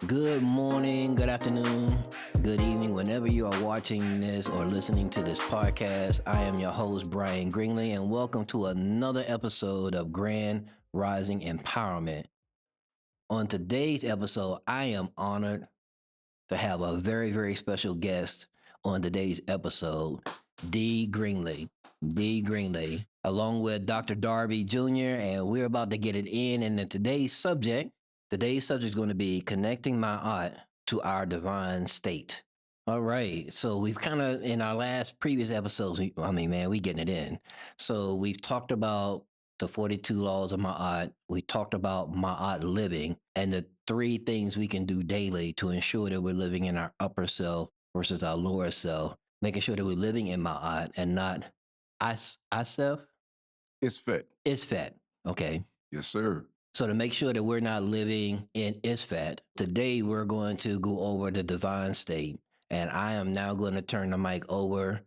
Good morning, good afternoon, good evening, whenever you are watching this or listening to this podcast. I am your host, Brian Greenley, and welcome to another episode of Grand Rising Empowerment. On today's episode, I am honored to have a very, very special guest on today's episode, D. Greenley. D. Greenley, along with Dr. Darby Jr., and we're about to get it in. And then today's subject is going to be connecting my aunt to our divine state. All right. So we've kind of, in our previous episodes, we getting it in. So we've talked about the 42 laws of Ma'at. We talked about Ma'at living and the three things we can do daily to ensure that we're living in our upper self versus our lower self, making sure that we're living in Ma'at and not self. It's fat. It's fat. Okay. Yes, sir. So to make sure that we're not living in Isfat, today we're going to go over the divine state. And I am now going to turn the mic over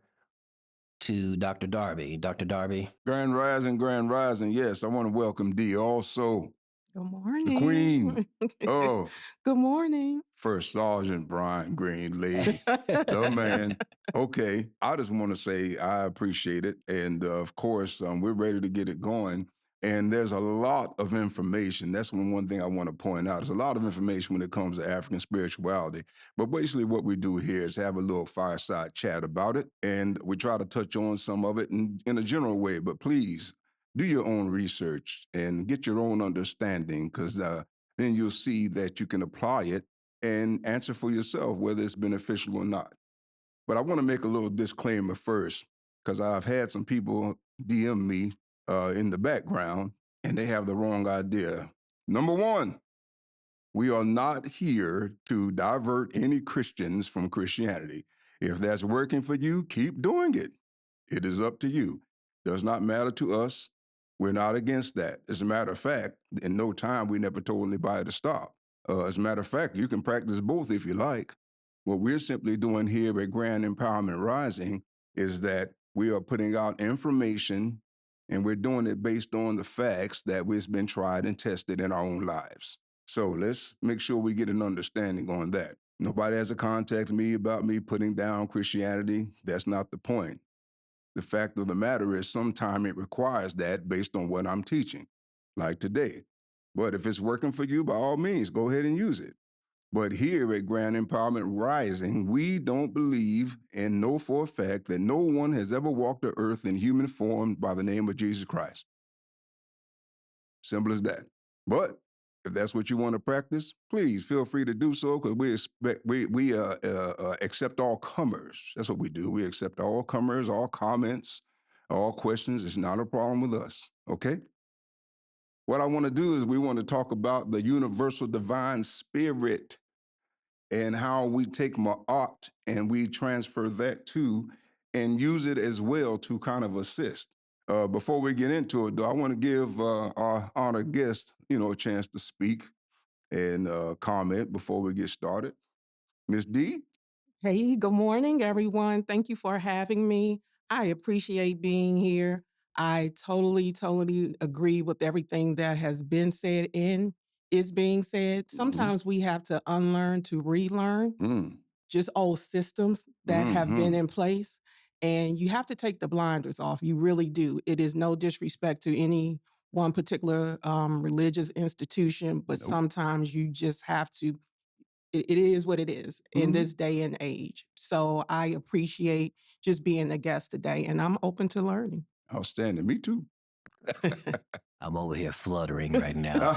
to Dr. Darby. Dr. Darby. Grand Rising. Yes, I want to welcome D. Also, Good morning. the queen of Good morning. First Sergeant Brian Greenley, the man. Okay, I just want to say I appreciate it. And of course, we're ready to get it going. And there's a lot of information. That's one thing I want to point out. There's a lot of information when it comes to African spirituality. But basically what we do here is have a little fireside chat about it. And we try to touch on some of it in a general way. But please, do your own research and get your own understanding, because then you'll see that you can apply it and answer for yourself whether it's beneficial or not. But I want to make a little disclaimer first, because I've had some people DM me in the background, and they have the wrong idea. Number one, we are not here to divert any Christians from Christianity. If that's working for you, keep doing it. It is up to you. Does not matter to us. We're not against that. As a matter of fact, in no time, we never told anybody to stop. As a matter of fact, you can practice both if you like. What we're simply doing here at Grand Empowerment Rising is that we are putting out information, and we're doing it based on the facts that we've been tried and tested in our own lives. So let's make sure we get an understanding on that. Nobody has to contact me about me putting down Christianity. That's not the point. The fact of the matter is sometimes it requires that based on what I'm teaching, like today. But if it's working for you, by all means, go ahead and use it. But here at Grand Empowerment Rising, we don't believe and know for a fact that no one has ever walked the earth in human form by the name of Jesus Christ. Simple as that. But if that's what you want to practice, please feel free to do so, because we accept all comers. That's what we do. We accept all comers, all comments, all questions. It's not a problem with us, okay? What I want to do is we want to talk about the universal divine spirit and how we take ma'at and we transfer that to and use it as well to kind of assist. Before we get into it, though, I want to give our honored guest, a chance to speak and comment before we get started. Miss D? Hey, good morning, everyone. Thank you for having me. I appreciate being here. I totally agree with everything that has been said and is being said. Sometimes we have to unlearn to relearn Mm. just old systems that have been in place. And you have to take the blinders off. You really do. It is no disrespect to any one particular religious institution, but Nope. sometimes you just have to. It is what it is in this day and age. So I appreciate just being a guest today, and I'm open to learning. Outstanding. Me too. I'm over here fluttering right now.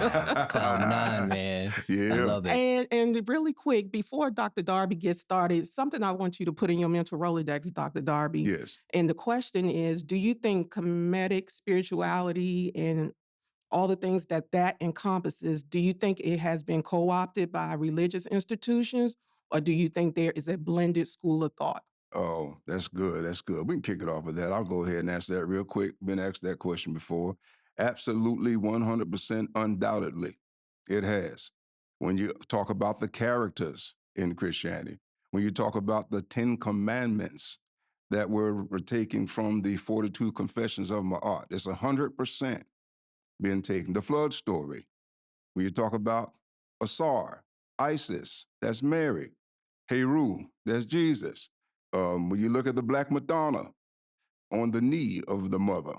Cloud nine, man. Yeah. I love it. And really quick, before Dr. Darby gets started, something I want you to put in your mental Rolodex, Dr. Darby. Yes. And the question is, do you think comedic spirituality and all the things that encompasses, do you think it has been co-opted by religious institutions, or do you think there is a blended school of thought? Oh, that's good. That's good. We can kick it off with that. I'll go ahead and answer that real quick. Been asked that question before. Absolutely, 100%, undoubtedly, it has. When you talk about the characters in Christianity, when you talk about the 10 commandments that were taken from the 42 confessions of Ma'at, it's 100% been taken. The flood story, when you talk about Asar, Isis, that's Mary. Heru, that's Jesus. When you look at the Black Madonna on the knee of the mother,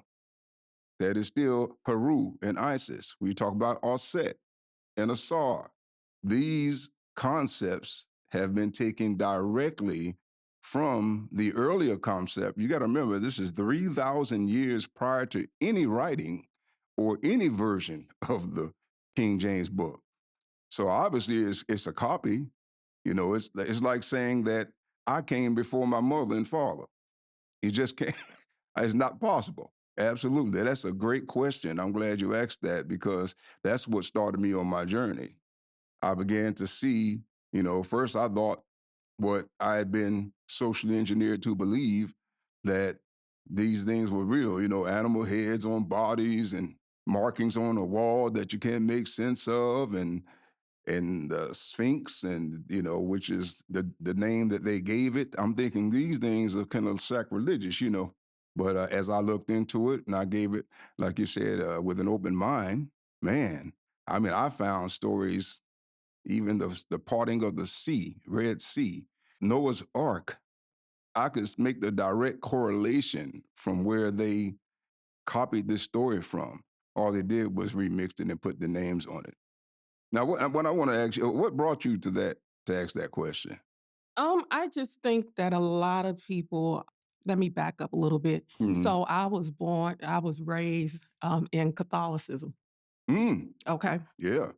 that is still Heru and Isis. We talk about Osset and Asar. These concepts have been taken directly from the earlier concept. You got to remember, this is 3,000 years prior to any writing or any version of the King James Book. So obviously, it's a copy. You know, it's like saying that I came before my mother and father. You just can't. It's not possible. Absolutely. That's a great question. I'm glad you asked that because that's what started me on my journey. I began to see, you know, first I thought what I had been socially engineered to believe that these things were real, you know, animal heads on bodies and markings on a wall that you can't make sense of and the Sphinx, and you know, which is the name that they gave it. I'm thinking these things are kind of sacrilegious, you know. But as I looked into it and I gave it, like you said, with an open mind, man, I mean, I found stories, even the parting of the sea, Red Sea, Noah's Ark. I could make the direct correlation from where they copied this story from. All they did was remixed it and put the names on it. Now, what I want to ask you, what brought you to that to ask that question? I just think that a lot of people, let me back up a little bit. Mm-hmm. So I was raised in Catholicism. Mm, Okay. yeah.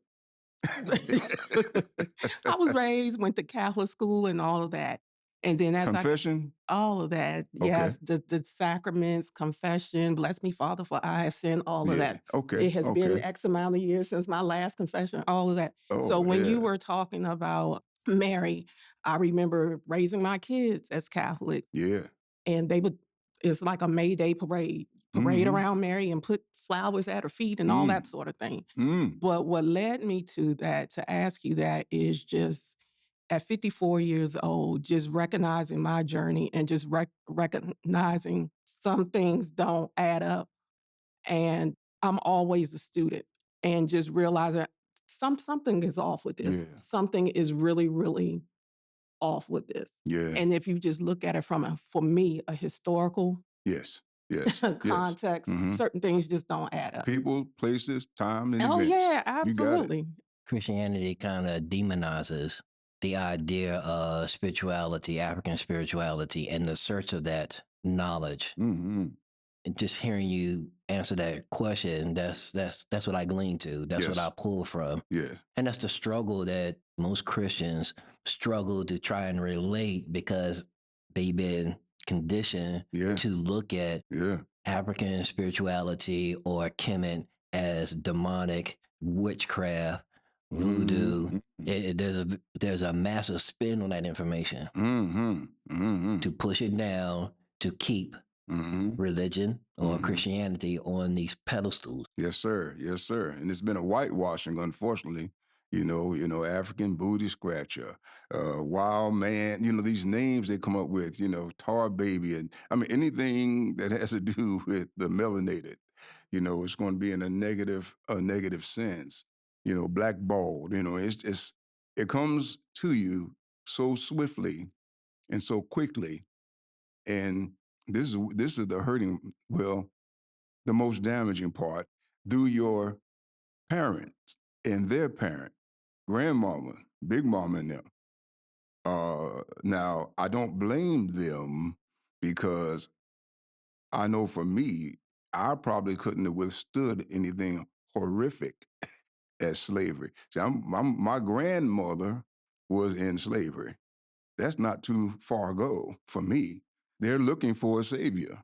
I was raised, went to Catholic school and all of that. And then Confession? all of that, Okay. yes, the sacraments, confession, bless me, Father, for I have sinned, all of Yeah. that. Okay. It has been Okay. X amount of years since my last confession, all of that. So Oh, when you yeah. were talking about Mary, I remember raising my kids as Catholic, Yeah. and they would, it's like a May Day parade Mm-hmm. around Mary and put flowers at her feet and all Mm. that sort of thing. Mm. But what led me to that, to ask you that, is just at 54 years old, just recognizing my journey and just recognizing some things don't add up. And I'm always a student, and just realizing something is off with this. Yeah. Something is really, really off with this. Yeah. And if you just look at it from for me, a historical Yes. Yes. Yes. context, Mm-hmm. certain things just don't add up. People, places, time, and Oh events. yeah, You got it. absolutely. Christianity kind of demonizes the idea of spirituality, African spirituality, and the search of that knowledge. Mm-hmm. And just hearing you answer that question, that's what I glean to. That's what I Yes. pull from. Yeah. And that's the struggle that most Christians struggle to try and relate because they've been conditioned Yeah. to look at Yeah. African spirituality or Kemet as demonic witchcraft, voodoo. Mm-hmm. There's a massive spin on that information Mm-hmm. Mm-hmm. to push it down to keep Mm-hmm. religion or Mm-hmm. Christianity on these pedestals. Yes, sir. Yes, sir. And it's been a whitewashing, unfortunately. African booty scratcher, wild man. You know, these names they come up with. You know, tar baby, and I mean anything that has to do with the melanated. You know, it's going to be in a negative sense. You know, blackballed. You know, it comes to you so swiftly and so quickly, and this is the hurting. Well, the most damaging part through your parents and their parent, grandmama, big mama, and them. Now, I don't blame them because I know for me, I probably couldn't have withstood anything horrific as slavery. See, my grandmother was in slavery. That's not too far ago for me. They're looking for a savior.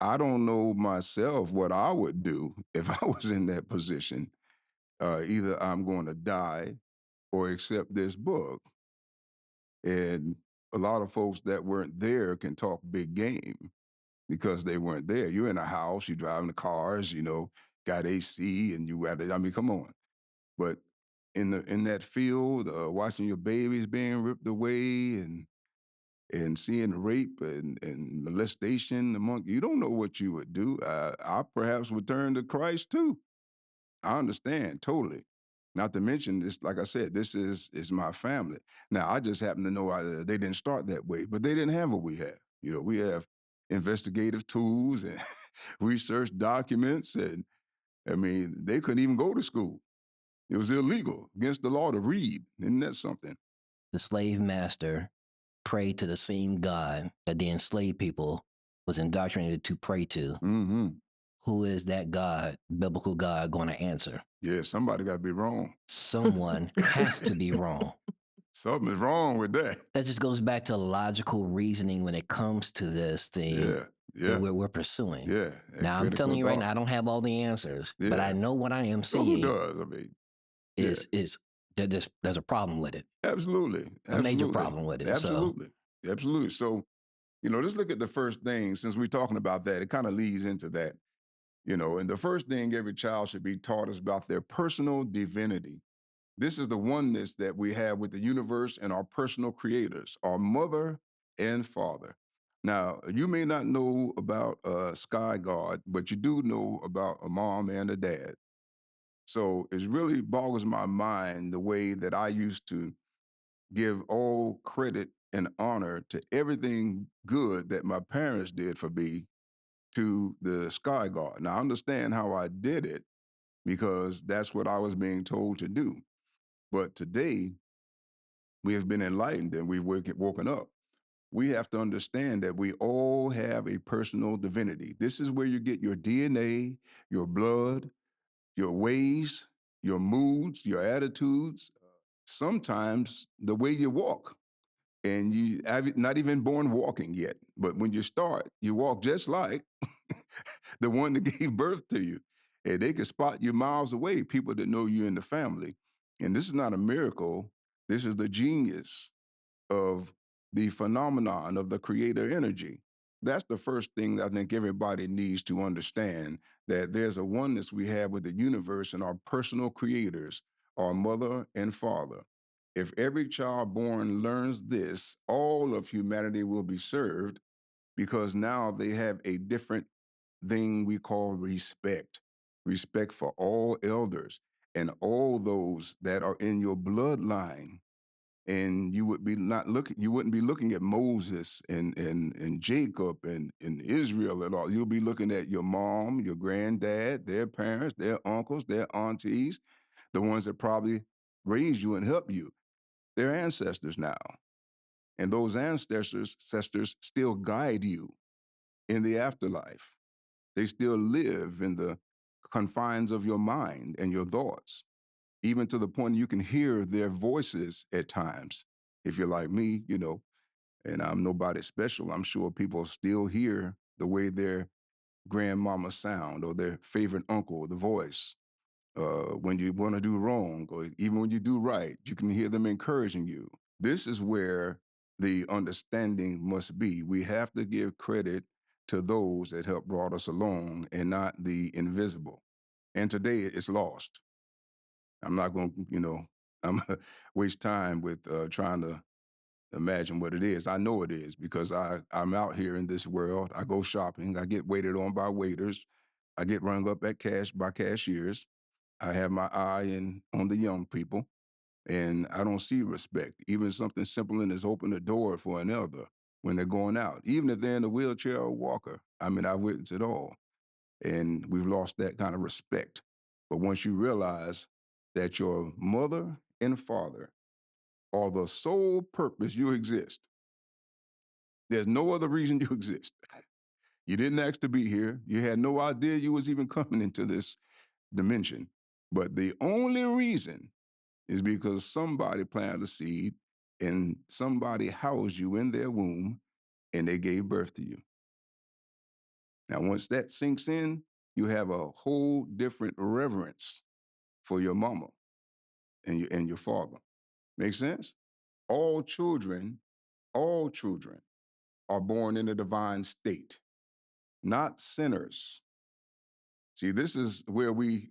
I don't know myself what I would do if I was in that position. Either I'm going to die or accept this book. And a lot of folks that weren't there can talk big game because they weren't there. You're in a house, you're driving the cars, you know, got AC, and you got it. I mean, come on. But in that field, watching your babies being ripped away and seeing rape and molestation among you don't know what you would do. I perhaps would turn to Christ too. I understand totally. Not to mention this, like I said, this is my family. Now, I just happen to know they didn't start that way, but they didn't have what we have. We have investigative tools and research documents, and I mean, they couldn't even go to school. It was illegal, against the law to read. Isn't that something? The slave master prayed to the same God that the enslaved people was indoctrinated to pray to. Mm-hmm. Who is that God, biblical God, going to answer? Yeah, somebody got to be wrong. Someone has to be wrong. Something is wrong with that. That just goes back to logical reasoning when it comes to this thing Yeah, that yeah, we're pursuing. yeah. Now, I'm telling you right now, I don't have all the answers, but I Yeah. know what I am So who seeing does? I mean, yeah. is that there's a problem with it, Absolutely. a major Absolutely. problem with it. Absolutely. Absolutely. So, let's look at the first thing. Since we're talking about that, it kind of leads into that. And the first thing every child should be taught is about their personal divinity. This is the oneness that we have with the universe and our personal creators, our mother and father. Now, you may not know about a sky god, but you do know about a mom and a dad. So it really boggles my mind the way that I used to give all credit and honor to everything good that my parents did for me to the sky god. Now, I understand how I did it because that's what I was being told to do. But today, we have been enlightened and we've woken up. We have to understand that we all have a personal divinity. This is where you get your DNA, your blood, your ways, your moods, your attitudes, sometimes the way you walk. And you have not even born walking yet. But when you start, you walk just like the one that gave birth to you. And they can spot you miles away, people that know you in the family. And this is not a miracle. This is the genius of the phenomenon of the creator energy. That's the first thing that I think everybody needs to understand, that there's a oneness we have with the universe and our personal creators, our mother and father. If every child born learns this, all of humanity will be served because now they have a different thing we call respect. Respect for all elders and all those that are in your bloodline, and you wouldn't be looking at Moses and Jacob and Israel at all. You'll be looking at your mom, your granddad, their parents, their uncles, their aunties, the ones that probably raised you and helped you. They're ancestors now. And those ancestors still guide you in the afterlife. They still live in the confines of your mind and your thoughts, even to the point you can hear their voices at times. If you're like me, and I'm nobody special, I'm sure people still hear the way their grandmama sound or their favorite uncle, the voice. When you want to do wrong, or even when you do right, you can hear them encouraging you. This is where the understanding must be. We have to give credit to those that helped brought us along and not the invisible. And today it's lost. I'm not going to, I'm waste time with trying to imagine what it is. I know it is because I'm out here in this world. I go shopping. I get waited on by waiters. I get rung up at by cashiers. I have my eye on the young people, and I don't see respect. Even something simple as open the door for an elder when they're going out, even if they're in a wheelchair or walker. I mean, I witness it all, and we've lost that kind of respect. But once you realize that your mother and father are the sole purpose you exist, there's no other reason you exist. You didn't ask to be here. You had no idea you was even coming into this dimension. But the only reason is because somebody planted a seed and somebody housed you in their womb and they gave birth to you. Now, once that sinks in, you have a whole different reverence for your mama and your father. Make sense? All children, all children are born in a divine state, not sinners. See, this is where we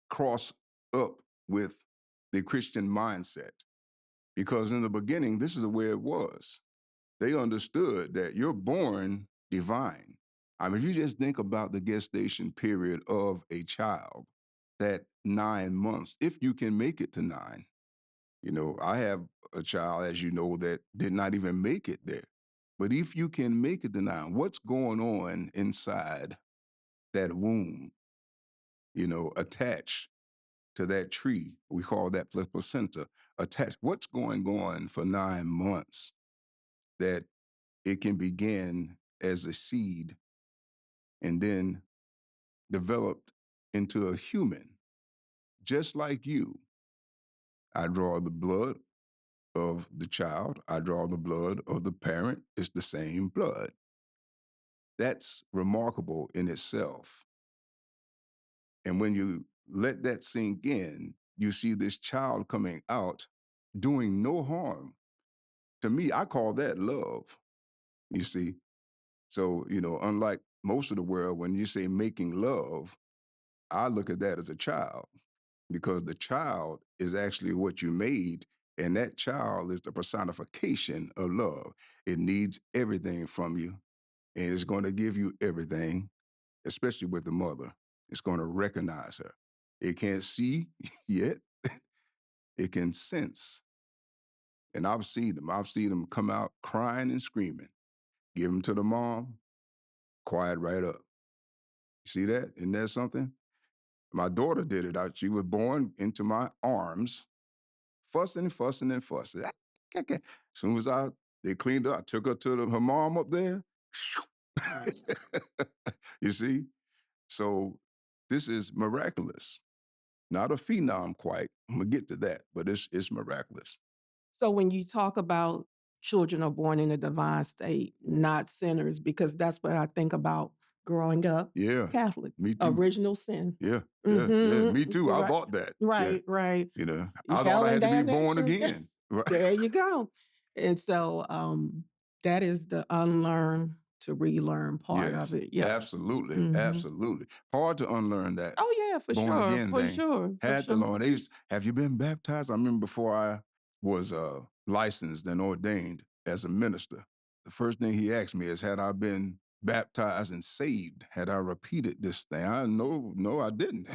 cross up with the Christian mindset. Because in the beginning, this is the way it was. They understood that you're born divine. I mean, if you just think about the gestation period of a child, that 9 months, if you can make it to 9. You know, I have a child, as you know, that did not even make it there. But if you can make it to 9, what's going on inside that womb, attached to that tree? We call that placenta attached. What's going on for 9 months that it can begin as a seed and then developed into a human, just like you? I draw the blood of the child, I draw the blood of the parent. It's the same blood. That's remarkable in itself. And when you let that sink in, you see this child coming out doing no harm. To me, I call that love, you see. So, unlike most of the world, when you say making love, I look at that as a child, because the child is actually what you made, and that child is the personification of love. It needs everything from you, and it's going to give you everything, especially with the mother. It's going to recognize her. It can't see yet, it can sense. And I've seen them. I've seen them come out crying and screaming. Give them to the mom, quiet right up. You see that? Isn't that something? My daughter did it. She was born into my arms, fussing, fussing, and fussing. As soon as they cleaned her, I took her to her mom up there. You see? So this is miraculous. Not a phenom quite. I'm gonna get to that, but it's miraculous. So when you talk about children are born in a divine state, not sinners, because that's what I think about growing up Yeah, Catholic, me too. original sin. Yeah, yeah, Mhm. me too. I Right, thought that. Yeah, right, right. I thought Hell I and had to be born damnation. again. Right. There you go. And so that is the unlearn to relearn part of Yes, it. Yeah. absolutely, Mhm. absolutely. Hard to unlearn that Oh yeah, for born sure, again for thing. sure, for Had to sure. learn. Have you been baptized? I remember before I was licensed and ordained as a minister, the first thing he asked me is, had I been baptized and saved? Had I repeated this thing? No, I didn't.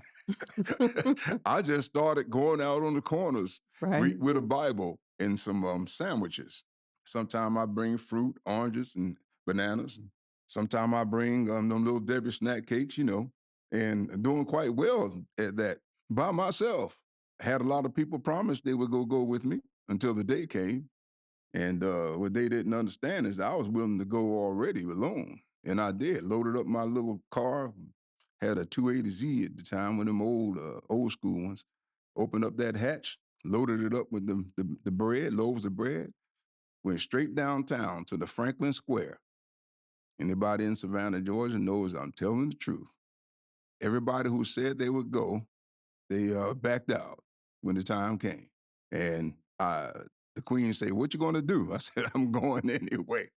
I just started going out on the corners Right. with a Bible and some sandwiches. Sometimes I bring fruit, oranges, and bananas. Sometimes I bring them little Debbie snack cakes, and doing quite well at that by myself. Had a lot of people promise they would go with me until the day came. And what they didn't understand is I was willing to go already alone. And I did. Loaded up my little car, had a 280Z at the time, one of them old school ones. Opened up that hatch, loaded it up with the bread, loaves of bread, went straight downtown to the Franklin Square. Anybody in Savannah, Georgia knows I'm telling the truth. Everybody who said they would go, they backed out when the time came. And the queen said, "What you gonna do?" I said, "I'm going anyway."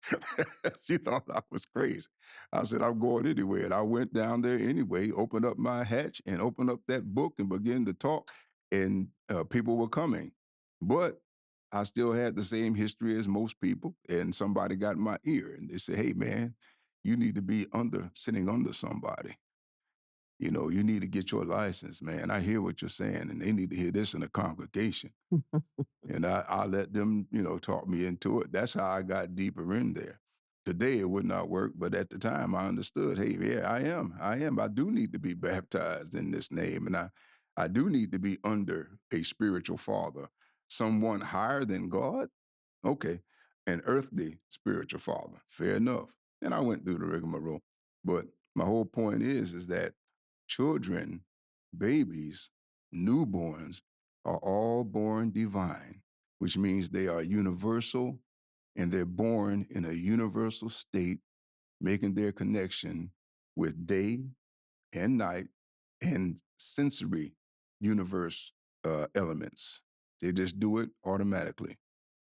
She thought I was crazy. I said, "I'm going anyway." And I went down there anyway, opened up my hatch and opened up that book and began to talk, and people were coming. But I still had the same history as most people, and somebody got in my ear and they said, "Hey man, you need to be sitting under somebody. You need to get your license, man. I hear what you're saying, and they need to hear this in the congregation." And I let them, talk me into it. That's how I got deeper in there. Today it would not work, but at the time I understood, hey, yeah, I am. I do need to be baptized in this name, and I do need to be under a spiritual father, someone higher than God. Okay. An earthly spiritual father. Fair enough. And I went through the rigmarole. But my whole point is that children, babies, newborns are all born divine, which means they are universal and they're born in a universal state, making their connection with day and night and sensory universe elements. They just do it automatically.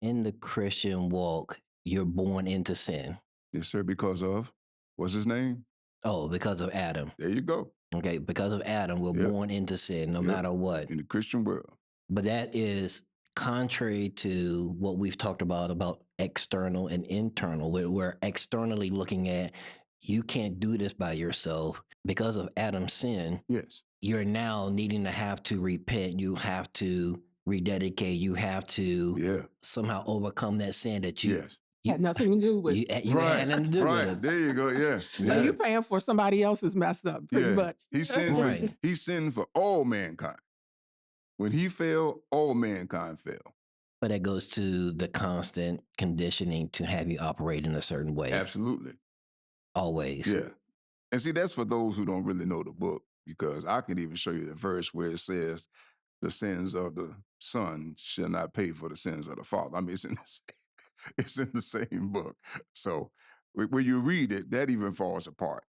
In the Christian walk, you're born into sin. Yes, sir, because of, what's his name? Oh, because of Adam. There you go. Okay, because of Adam, we're Yep. born into sin no Yep. matter what. In the Christian world. But that is contrary to what we've talked about external and internal. We're externally looking at, you can't do this by yourself. Because of Adam's sin, Yes. you're now needing to have to repent. You have to rededicate. You have to somehow overcome that sin that you had nothing to do with. you had nothing to do with it. There you go. Yeah. So you paying for somebody else's mess up, pretty much. He sinned for all mankind. When he fell, all mankind fell. But that goes to the constant conditioning to have you operate in a certain way. Absolutely. Always. Yeah. And see, that's for those who don't really know the book, because I can even show you the verse where it says, the sins of the son shall not pay for the sins of the father. I mean, it's in the same book. So when you read it, that even falls apart,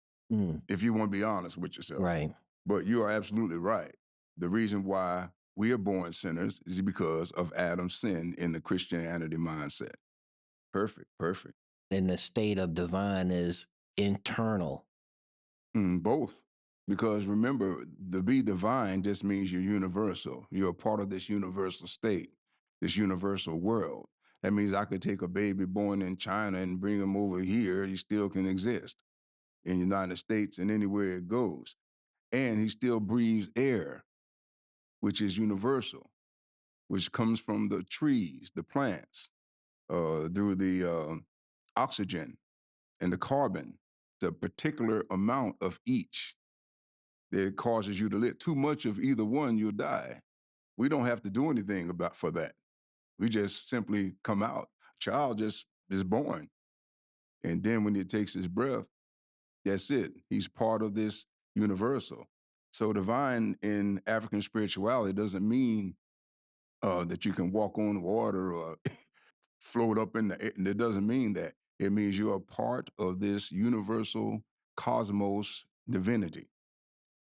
if you want to be honest with yourself. Right. But you are absolutely right. The reason why we are born sinners is because of Adam's sin in the Christianity mindset. Perfect. And the state of divine is internal. Both. Because remember, to be divine just means you're universal. You're a part of this universal state, this universal world. That means I could take a baby born in China and bring him over here. He still can exist in the United States and anywhere it goes. And he still breathes air, which is universal, which comes from the trees, the plants, through the oxygen and the carbon, the particular amount of each that causes you to live. Too much of either one, you'll die. We don't have to do anything for that. We just simply come out. Child just is born. And then when he takes his breath, that's it. He's part of this universal. So divine in African spirituality doesn't mean that you can walk on water or float up in the air. It doesn't mean that. It means you're a part of this universal cosmos divinity.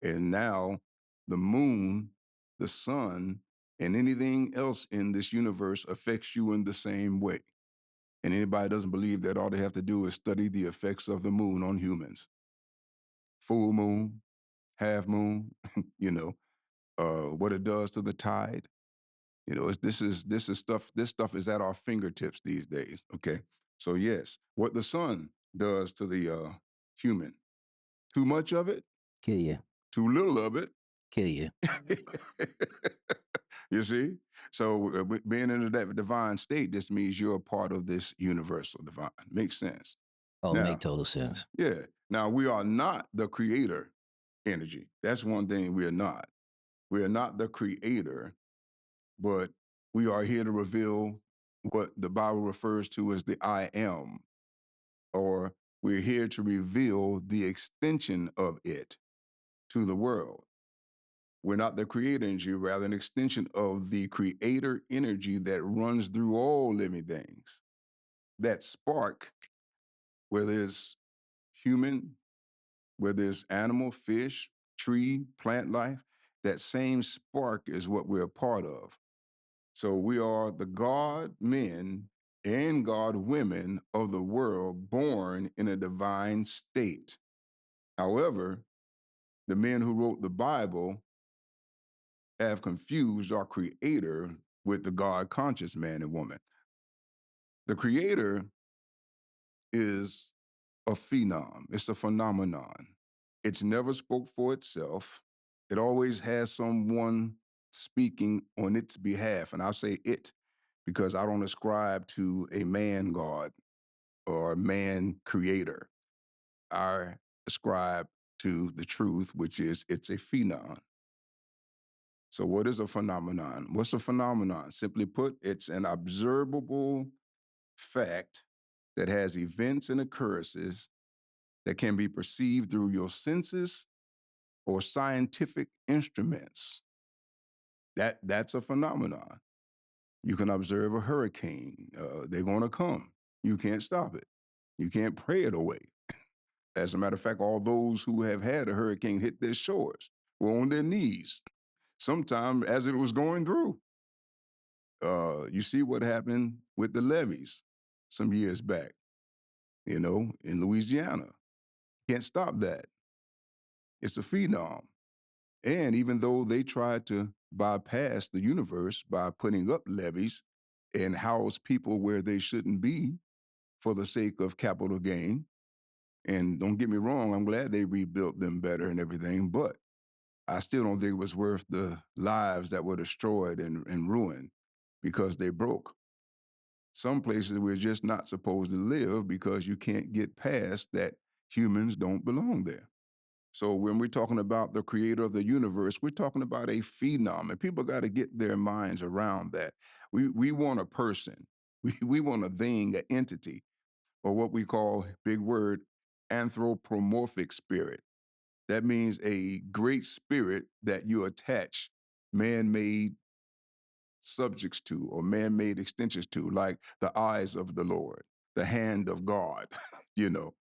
And now the moon, the sun, and anything else in this universe affects you in the same way. And anybody doesn't believe that, all they have to do is study the effects of the moon on humans. Full moon, half moon, what it does to the tide. This stuff is at our fingertips these days, okay? So yes, what the sun does to the human, too much of it, kill you. Too little of it, kill you. You see? So being in that divine state just means you're a part of this universal divine. Makes sense. Oh, make total sense. Yeah. Now, we are not the creator energy. That's one thing we are not. We are not the creator, but we are here to reveal what the Bible refers to as the I am, or we're here to reveal the extension of it to the world. We're not the creator energy, rather an extension of the creator energy that runs through all living things. That spark, whether it's human, whether it's animal, fish, tree, plant life, that same spark is what we're a part of. So we are the God men and God women of the world, born in a divine state. However, the men who wrote the Bible have confused our creator with the God conscious man and woman. The creator is a phenom. It's a phenomenon. It's never spoke for itself. It always has someone speaking on its behalf. And I say it because I don't ascribe to a man God or a man creator. I ascribe to the truth, which is it's a phenom. So what is a phenomenon? What's a phenomenon? Simply put, it's an observable fact that has events and occurrences that can be perceived through your senses or scientific instruments. That's a phenomenon. You can observe a hurricane. They're going to come. You can't stop it. You can't pray it away. As a matter of fact, all those who have had a hurricane hit their shores were on their knees, sometime as it was going through. You see what happened with the levees some years back, in Louisiana. Can't stop that. It's a phenom. And even though they tried to bypass the universe by putting up levees and house people where they shouldn't be for the sake of capital gain, and don't get me wrong, I'm glad they rebuilt them better and everything, but I still don't think it was worth the lives that were destroyed and ruined because they broke. Some places we're just not supposed to live because you can't get past that humans don't belong there. So when we're talking about the creator of the universe, we're talking about a phenom, and people got to get their minds around that. We want a person, we want a thing, an entity, or what we call, big word, anthropomorphic spirit. That means a great spirit that you attach man-made subjects to or man-made extensions to, like the eyes of the Lord, the hand of God. you know,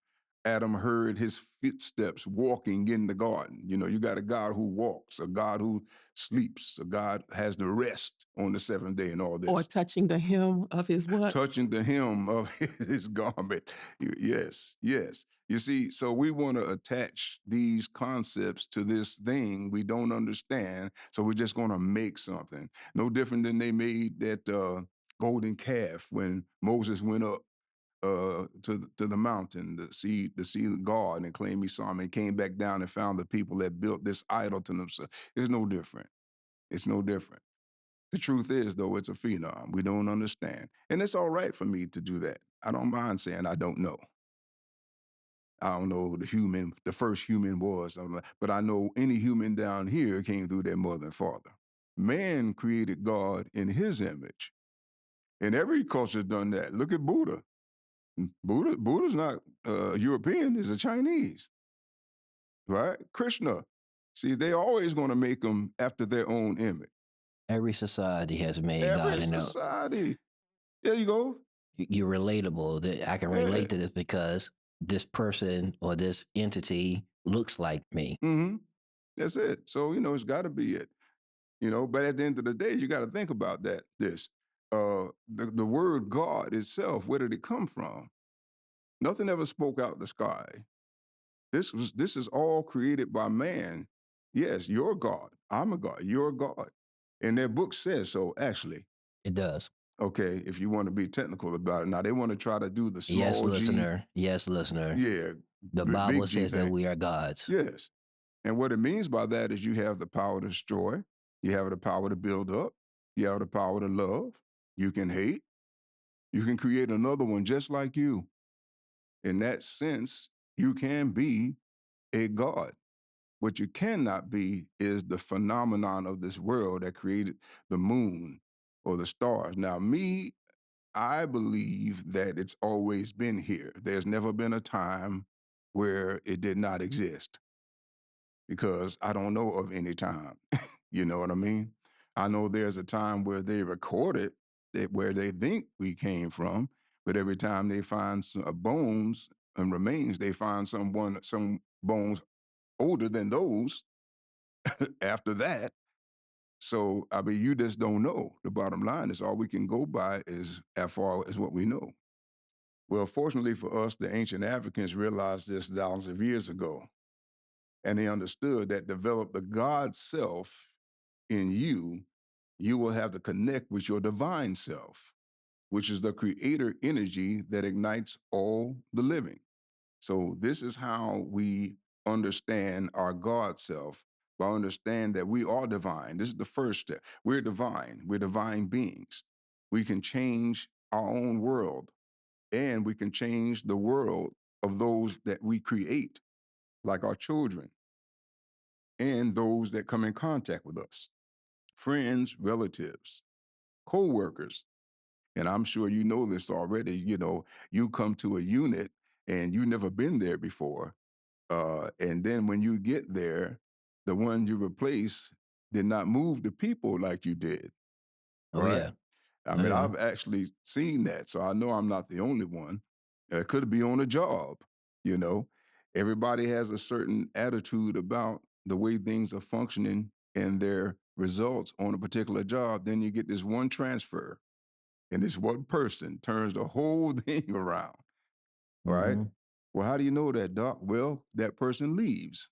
Adam heard his footsteps walking in the garden. You got a God who walks, a God who sleeps, a God has the rest on the seventh day and all Or this. touching the hem of his what? Touching the hem of his garment. Yes, yes. You see, so we want to attach these concepts to this thing we don't understand. So we're just going to make something. No different than they made that golden calf when Moses went up to the mountain to see God and claimed he saw him and came back down and found the people that built this idol to themselves. It's no different. It's no different. The truth is, though, it's a phenom. We don't understand. And it's all right for me to do that. I don't mind saying I don't know. I don't know who the first human was, but I know any human down here came through their mother and father. Man created God in his image. And every culture's done that. Look at Buddha. Buddha's not European, he's a Chinese, right? Krishna. See, they always going to make them after their own image. Every society has made God. Every society. There you go. You're relatable. I can relate to this because this person or this entity looks like me. Mm-hmm. That's it. So, it's got to be it. But at the end of the day, you got to think about that. The word God itself, where did it come from? Nothing ever spoke out the sky. This is all created by man. Yes, you're God. I'm a God. You're a God. And their book says so, actually. It does. Okay, if you want to be technical about it. Now, they want to try to do the small yes, G. listener. Yes, listener. Yeah. The Bible says that we are gods. Yes. And what it means by that is you have the power to destroy. You have the power to build up. You have the power to love. You can hate. You can create another one just like you. In that sense, you can be a God. What you cannot be is the phenomenon of this world that created the moon or the stars. Now, I believe that it's always been here. There's never been a time where it did not exist because I don't know of any time. You know what I mean? I know there's a time where they recorded where they think we came from, but every time they find some bones and remains, they find some bones older than those after that. So, I mean, you just don't know. The bottom line is all we can go by is as far as what we know. Well, fortunately for us, the ancient Africans realized this thousands of years ago. And they understood that develop the God self in you, you will have to connect with your divine self, which is the creator energy that ignites all the living. So this is how we understand our God self, by understand that we are divine. This is the first step. We're divine. We're divine beings. We can change our own world, and we can change the world of those that we create, like our children, and those that come in contact with us, friends, relatives, co-workers. And I'm sure you know this already. You come to a unit and you've never been there before. And then when you get there, the one you replace did not move the people like you did. Oh, right? yeah. I mean, I've actually seen that. So I know I'm not the only one. It could be on a job, you know. Everybody has a certain attitude about the way things are functioning and their results on a particular job. Then you get this one transfer, and this one person turns the whole thing around, right? Mhm. Well, how do you know that, Doc? Well, that person leaves.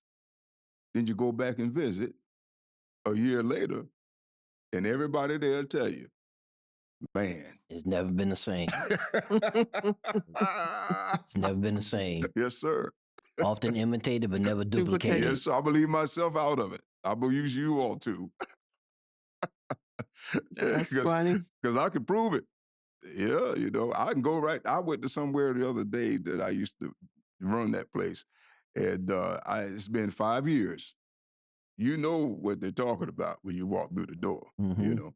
Then you go back and visit a year later, and everybody there tell you, man. It's never been the same. It's never been the same. Yes, sir. Often imitated, but never duplicated. Yes, I believe myself out of it. I'm gonna use you all too. That's funny. Because I can prove it. Yeah, I can go right. I went to somewhere the other day that I used to run that place, and it's been 5 years. You know what they're talking about when you walk through the door. Mm-hmm.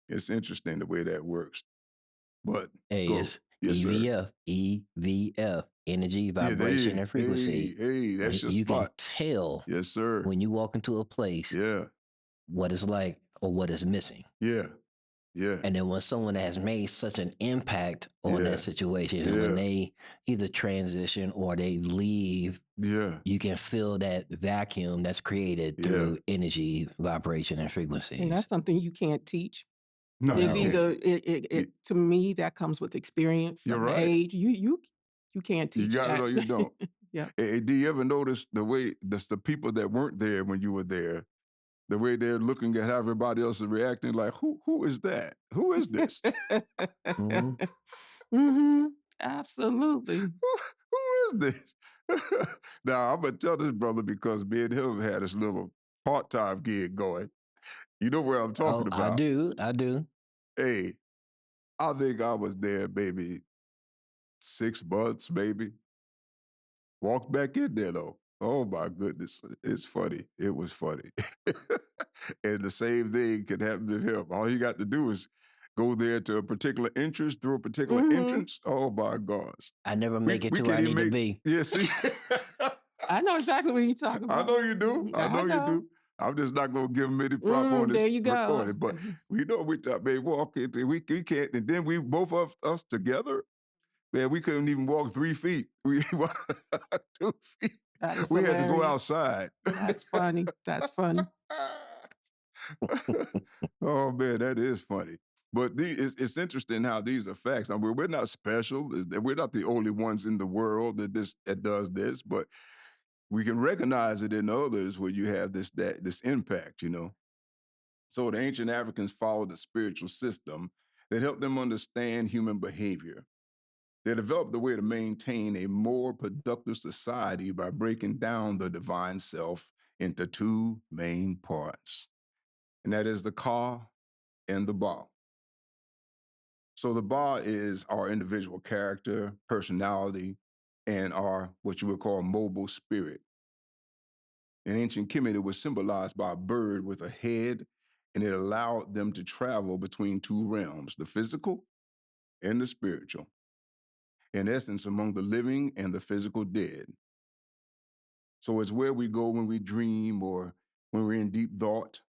It's interesting the way that works. But Hey, go, it's yes, sir. EVF, energy, Yeah, vibration, and frequency. hey, that's your You can spot. tell Yes, sir. when you walk into a place Yeah, what it's like or what is missing. yeah, yeah, And then when someone has made such an impact on yeah, that situation, and when yeah, they either transition or they leave, yeah, you can feel that vacuum that's created yeah. through energy, vibration, and And frequencies. that's something you can't teach. No, you It's No. can't. either it You, to me, that comes with experience you're and right. age. You can't You teach got it that. or you don't. Yep. Hey, do you ever notice the way the people that weren't there when you were there, the way they're looking at how everybody else is reacting? Like, who is that? Who is this? Mhm. Mhm. Absolutely. Who is this? Now I'm gonna tell this brother because me and him had this little part-time gig going. You know where I'm Oh, talking I about. do. I do. Hey, I think I was there maybe 6 months, maybe. Walked back in there though. Oh my goodness. It's funny. It was funny. And the same thing could happen to him. All you got to do is go there to a particular entrance through a particular Mhm. entrance. Oh my gosh. I never We make it we to where can't I even need to make be. yeah, see. I know exactly what you're talking I about. know you do. I I know you know. do. I'm just not gonna give him any prop on There this you go. recording, but we know we talk, man, walk into we can't, and then we both of us together, man, we couldn't even walk 3 feet. We 2 feet. That is We had to go hilarious. outside. That's funny. That's funny. Oh man, that is funny. But it's interesting how these are facts. I mean, we're not special. We're not the only ones in the world that does this, but we can recognize it in others where you have this impact. So the ancient Africans followed a spiritual system that helped them understand human behavior. They developed a way to maintain a more productive society by breaking down the divine self into two main parts, and that is the ka and the ba. So the ba is our individual character, personality, and our what you would call mobile spirit. In ancient Kemet, it was symbolized by a bird with a head, and it allowed them to travel between two realms, the physical and the spiritual. In essence, among the living and the physical dead. So it's where we go when we dream or when we're in deep thought.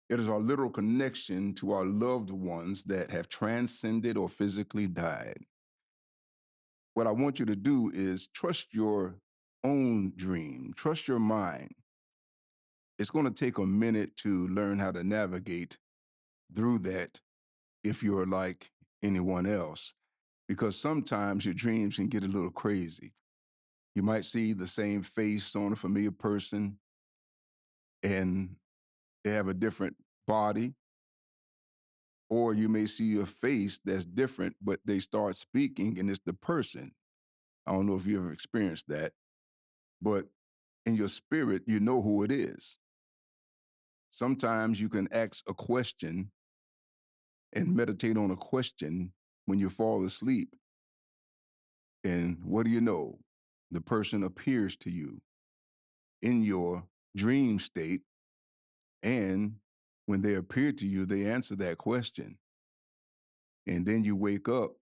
It is our literal connection to our loved ones that have transcended or physically died. What I want you to do is trust your own dream, trust your mind. It's going to take a minute to learn how to navigate through that if you're like anyone else, because sometimes your dreams can get a little crazy. You might see the same face on a familiar person and they have a different body, or you may see a face that's different, but they start speaking and it's the person. I don't know if you ever experienced that, but in your spirit, you know who it is. Sometimes you can ask a question and meditate on a question when you fall asleep. And what do you know? The person appears to you in your dream state. And when they appear to you, they answer that question. And then you wake up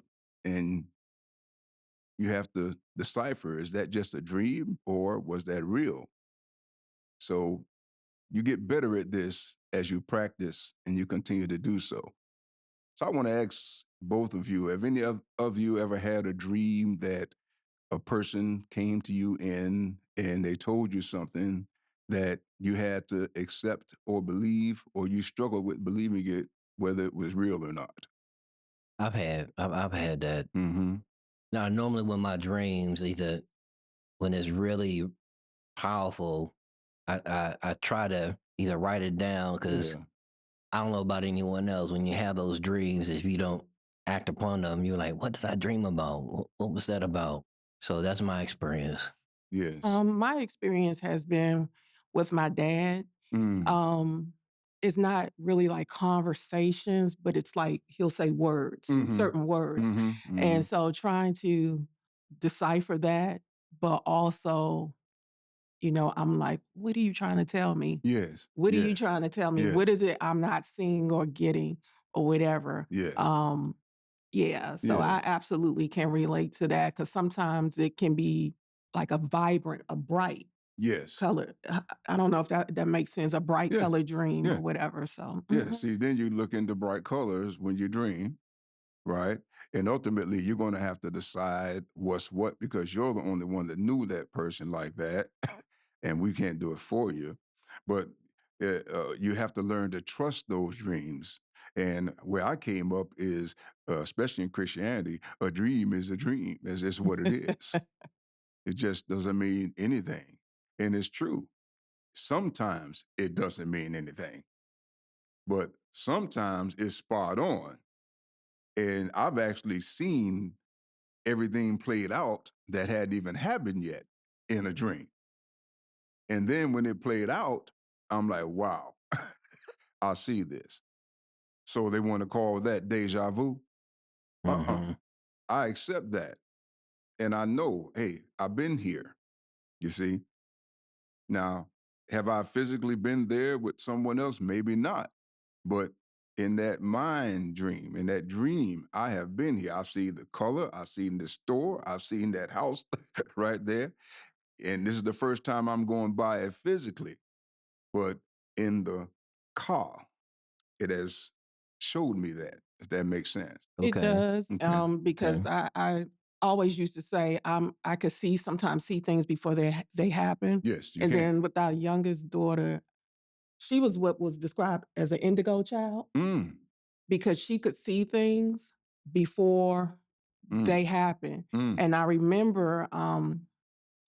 and you have to decipher, is that just a dream or was that real? So you get better at this as you practice and you continue to do so. So I want to ask both of you, have any of you ever had a dream that a person came to you in and they told you something that you had to accept or believe, or you struggled with believing it, whether it was real or not? I've had that. Mm-hmm. Now, normally when my dreams, either when it's really powerful, I try to either write it down because Yeah. I don't know about anyone else. When you have those dreams, if you don't act upon them, you're like, what did I dream about? What was that about? So that's my experience. Yes. My experience has been with my dad. Mm, Um, it's not really like conversations, but it's like he'll say words, mm-hmm, certain words. mm-hmm, mm-hmm. And so trying to decipher that, but also, I'm like, what are you trying to tell me? Yes, What are you yes, trying to tell me? What yes, is it I'm not seeing or getting or whatever? yes, Um, yeah, so I yes, absolutely can relate to that because sometimes it can be like a vibrant, a bright yes. color. I don't know if that makes sense, a bright Yeah, color dream yeah, or whatever, so yeah. See, then you look into bright colors when you dream, right? And ultimately, you're going to have to decide what's what because you're the only one that knew that person like that, and we can't do it for you. But you have to learn to trust those dreams. And where I came up is, especially in Christianity, a dream is a dream. It's what it is. It just doesn't mean anything. And it's true. Sometimes it doesn't mean anything, but sometimes it's spot on. And I've actually seen everything played out that hadn't even happened yet in a dream. And then when it played out, I'm like, wow, I see this. So they want to call that deja vu. Uh-uh. Mm-hmm. I accept that. And I know, hey, I've been here. You see? Now, have I physically been there with someone else? Maybe not. But in that mind dream, in that dream, I have been here. I've seen the color, I've seen the store, I've seen that house right there. And this is the first time I'm going by it physically. But in the car, it has showed me that, if that makes sense. it Okay. does, Okay. because Okay. I always used to say, I could sometimes see things before they happen, Yes, you and can. then with our youngest daughter, she was what was described as an indigo child Mm, because she could see things before mm, they happen, mm, and I remember,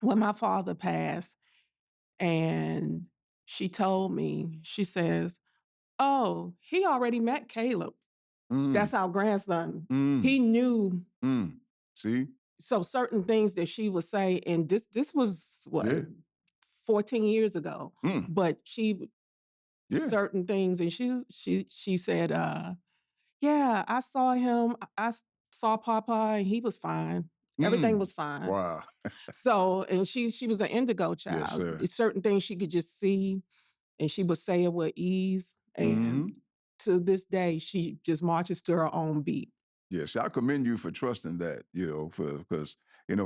when my father passed, and she told me, she says, "Oh, he already met Caleb. That's mm, our grandson. mm, He knew." mm. See? So certain things that she would say, and this was what, Yeah. 14 years ago, Mm, but yeah. certain things, and she said, "Yeah, I saw him. Saw Papa, and he was fine. Everything Mm. was fine." Wow. So, and she was an indigo Yes, child. sir. It's certain things she could just see, and she would say it with ease. Mm-hmm. And to this day, she just marches to her own beat. Yes, I commend you for trusting that, for because,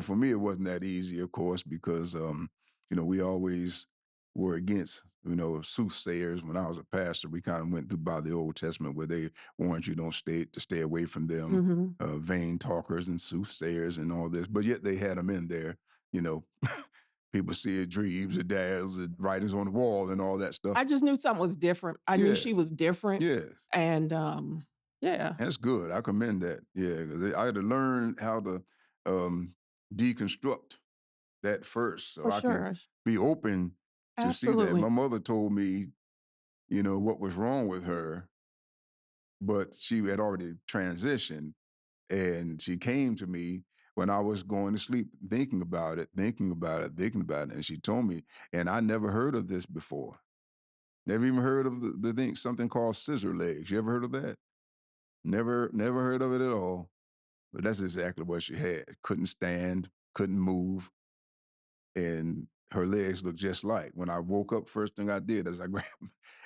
for me it wasn't that easy, of course, because we always were against, soothsayers. When I was a pastor, we kind of went through by the Old Testament where they warned you don't stay away from them, Mhm. vain talkers and soothsayers and all this, but yet they had them in there, you know. People see it, dreams, and dads, and writings on the wall, and all that stuff. I just knew something was different. I knew Yes, she was different, yes. and, yeah, That's good. I commend that. Yeah, because I had to learn how to um, deconstruct that first, so for I can sure. be open to see that. My Absolutely. mother told me, what was wrong with her, but she had already transitioned, and she came to me when I was going to sleep, thinking about it, thinking about it, thinking about it, and she told me, and I never heard of this before. Never even heard of the thing, something called scissor legs. You ever heard of that? Never heard of it at all. But that's exactly what she had. Couldn't stand, couldn't move, and her legs looked just like. When I woke up, first thing I did is I grabbed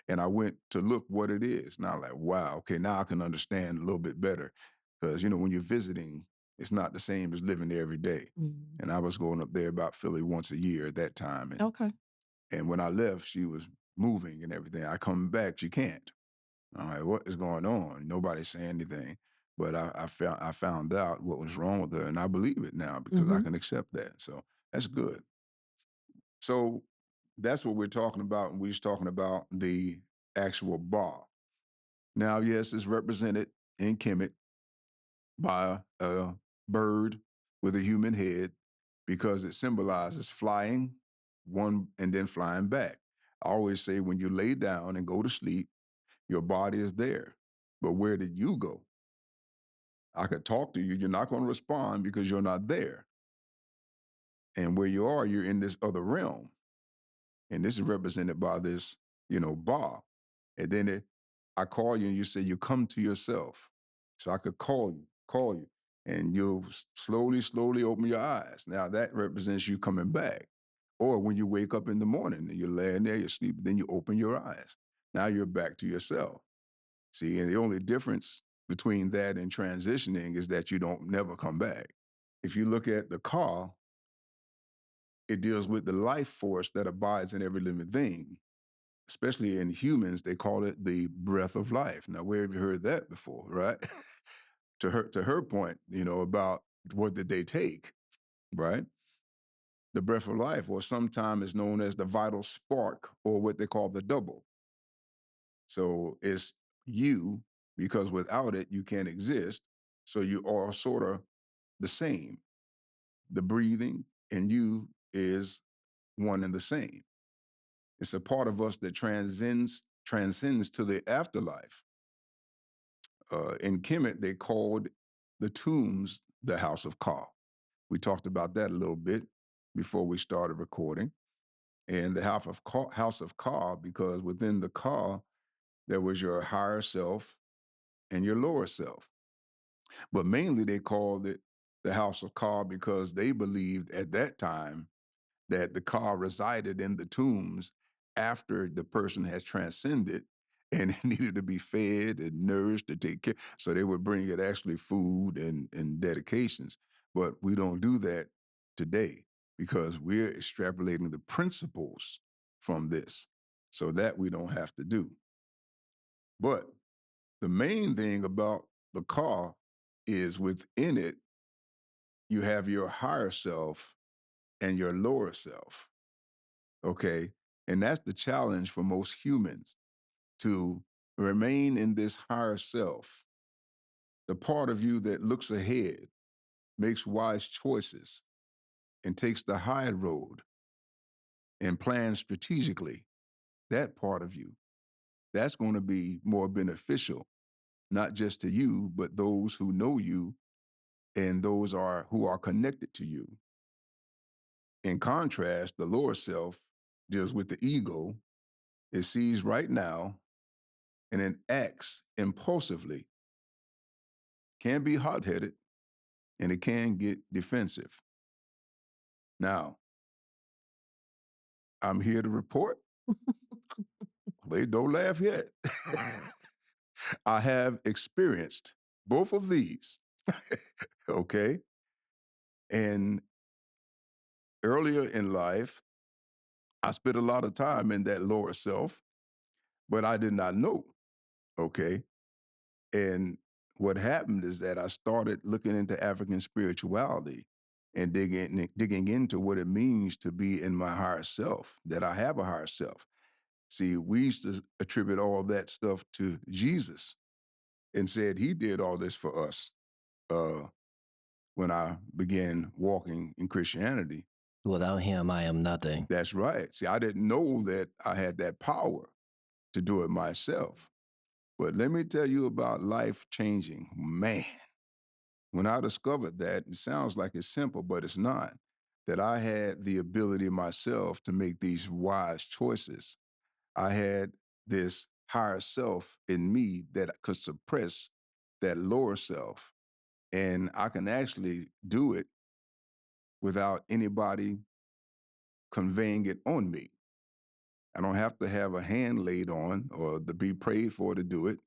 and I went to look what it is. Now I'm like, wow, okay, now I can understand a little bit better. Because, when you're visiting, it's not the same as living there every day. Mhm. And I was going up there about Philly once a year at that time. And Okay. and when I left, she was moving and everything. I come back, she can't. I'm like, what is going on? Nobody's saying anything. But I found out what was wrong with her, and I believe it now because I Mhm. can accept that. So that's good. So that's what we're talking about, and we're talking about the actual bar. Now, yes, it's represented in Kemet by a bird with a human head because it symbolizes flying one and then flying back. I always say when you lay down and go to sleep, your body is there. But where did you go? I could talk to you. You're not going to respond because you're not there. And where you are, you're in this other realm. And this is represented by this bar. And then I call you and you say, you come to yourself. So I could call you, and you'll slowly open your eyes. Now that represents you coming back. Or when you wake up in the morning and you're laying there, you're sleeping, then you open your eyes. Now you're back to yourself. See, and the only difference between that and transitioning is that you don't never come back. If you look at the car, it deals with the life force that abides in every living thing. Especially in humans, they call it the breath of life. Now, where have you heard that before, right? to her point, about what did they take, right? The breath of life, or sometimes is known as the vital spark, or what they call the double. So it's you, because without it, you can't exist. So you are sort of the same. The breathing and you is one and the same. It's a part of us that transcends to the afterlife. In Kemet, they called the tombs the House of Ka. We talked about that a little bit before we started recording. And the House of Ka, because within the Ka, there was your higher self and your lower self. But mainly they called it the House of Ka because they believed at that time that the Ka resided in the tombs after the person has transcended and it needed to be fed and nourished to take care. So they would bring it actually food and dedications. But we don't do that today because we're extrapolating the principles from this so that we don't have to do. But the main thing about the Ka is within it, you have your higher self and your lower self. Okay. And that's the challenge for most humans, to remain in this higher self, the part of you that looks ahead, makes wise choices, and takes the high road and plans strategically. That part of you, that's going to be more beneficial, not just to you, but those who know you and those who are connected to you. In contrast, the lower self deals with the ego. It sees right now and it acts impulsively, can be hot-headed, and it can get defensive. Now, I'm here to report. Wait, don't laugh yet. I have experienced both of these, okay? And earlier in life, I spent a lot of time in that lower self, but I did not know, okay? And what happened is that I started looking into African spirituality and digging into what it means to be in my higher self, that I have a higher self. See, we used to attribute all that stuff to Jesus and said he did all this for us when I began walking in Christianity. Without him, I am nothing. That's right. See, I didn't know that I had that power to do it myself. But let me tell you about life changing. Man, when I discovered that, it sounds like it's simple, but it's not, that I had the ability myself to make these wise choices. I had this higher self in me that could suppress that lower self. And I can actually do it without anybody conveying it on me. I don't have to have a hand laid on or to be prayed for to do it.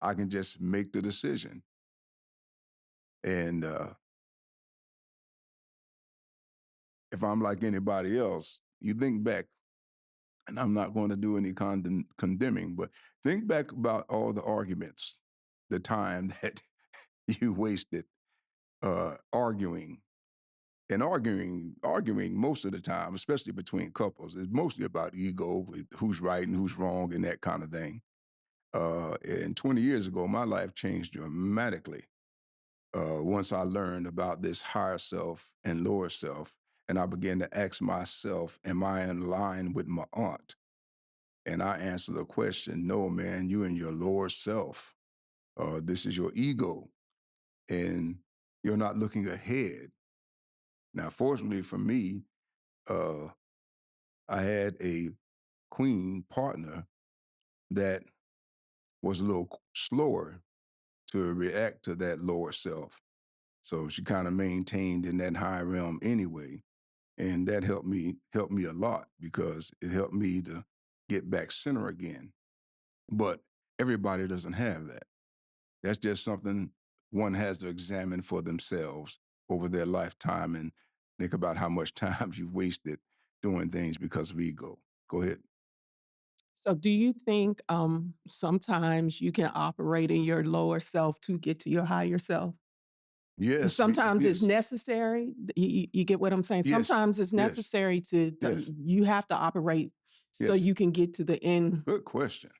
I can just make the decision. And if I'm like anybody else, you think back, and I'm not going to do any condemning, but think back about all the arguments, the time that you wasted arguing. And arguing most of the time, especially between couples, is mostly about ego, who's right and who's wrong, and that kind of thing. And 20 years ago, my life changed dramatically once I learned about this higher self and lower self, and I began to ask myself, "Am I in line with my aunt?" And I answered the question, "No, man, you in your lower self. This is your ego, and you're not looking ahead." Now, fortunately for me, I had a queen partner that was a little slower to react to that lower self. So she kind of maintained in that high realm anyway. And that helped me a lot because it helped me to get back center again. But everybody doesn't have that. That's just something one has to examine for themselves over their lifetime and think about how much time you've wasted doing things because of ego. Go ahead. So do you think sometimes you can operate in your lower self to get to your higher self? Yes, Sometimes it's yes, necessary. You get what I'm saying? yes, Sometimes it's yes, necessary to yes, you have to operate so yes. you can get to the end Good question.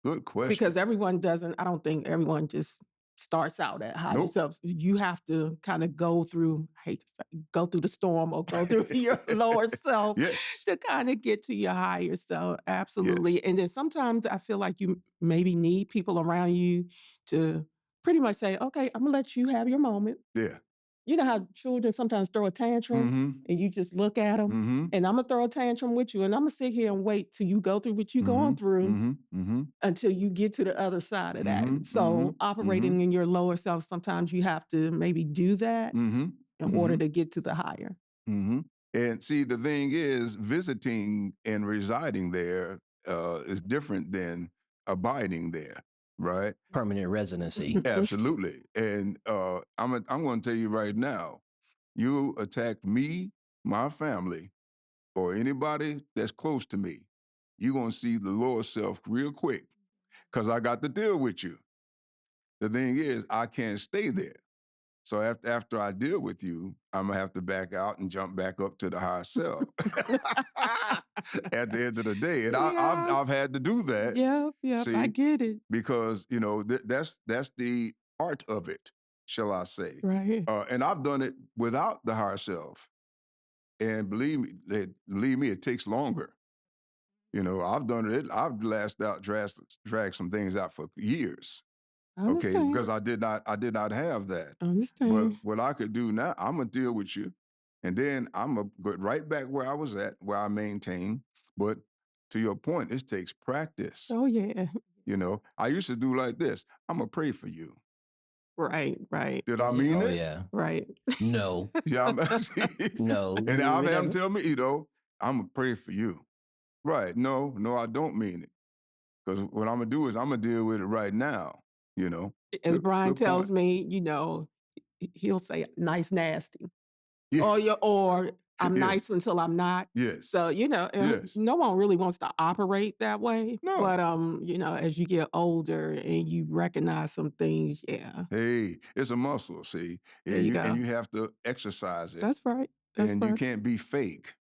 Good question. because everyone doesn't I don't think everyone just starts out at higher Nope. selves. You have to kind of go through, I hate to say, go through the storm or go through your lower self Yes, to kind of get to your higher self. yes, Absolutely. And then sometimes I feel like you maybe need people around you to pretty much say, okay, I'm gonna let you have your moment. yeah. You know how children sometimes throw a tantrum Mm-hmm. and you just look at them, Mm-hmm. and Imma throw a tantrum with you, and Imma sit here and wait till you go through what you're Mm-hmm. going through Mm-hmm. Mm-hmm. until you get to the other side of that. Mm-hmm. Mm-hmm. So, Mm-hmm. operating in your lower self, sometimes you have to maybe do that Mm-hmm. in order Mm-hmm. to get to the higher. Mm-hmm. And see, the thing is, visiting and residing there is different than abiding there, right? Permanent residency. Absolutely. And I'm going to tell you right now, you attack me, my family, or anybody that's close to me, you're going to see the lower self real quick because I got to deal with you. The thing is, I can't stay there. So after I deal with you, I'm gonna have to back out and jump back up to the higher self at the end of the day. And I've Yeah. I've had to do that. Yep, yep, I See, get it. because that's the art of it, shall I say? Right. And I've done it without the higher self. And believe me, it takes longer. I've done it. I've dragged some things out for years. I Okay, understand. because I did not have that. I But understand. what I could do now, I'm gonna deal with you, and then I'm gonna go right back where I was at, where I maintained. But to your point, this takes practice. Oh, yeah. I used to do like this. I'm gonna pray for you. Right, right, Did I Yeah, mean oh it? yeah. right. No, Yeah, no, and you I've would had them never. tell me, I'm gonna pray for you. Right? No, no, I don't mean it. Because what I'm gonna do is I'm gonna deal with it right now. You know. As Good, Brian good tells point. me, he'll say nice nasty. Yeah. Or I'm Yeah. nice until I'm not. Yes. So, and Yes. no one really wants to operate that way. No. But as you get older and you recognize some things, yeah. Hey, it's a muscle, see, There and you you go. have to exercise it, That's right. That's and you right. can't be fake,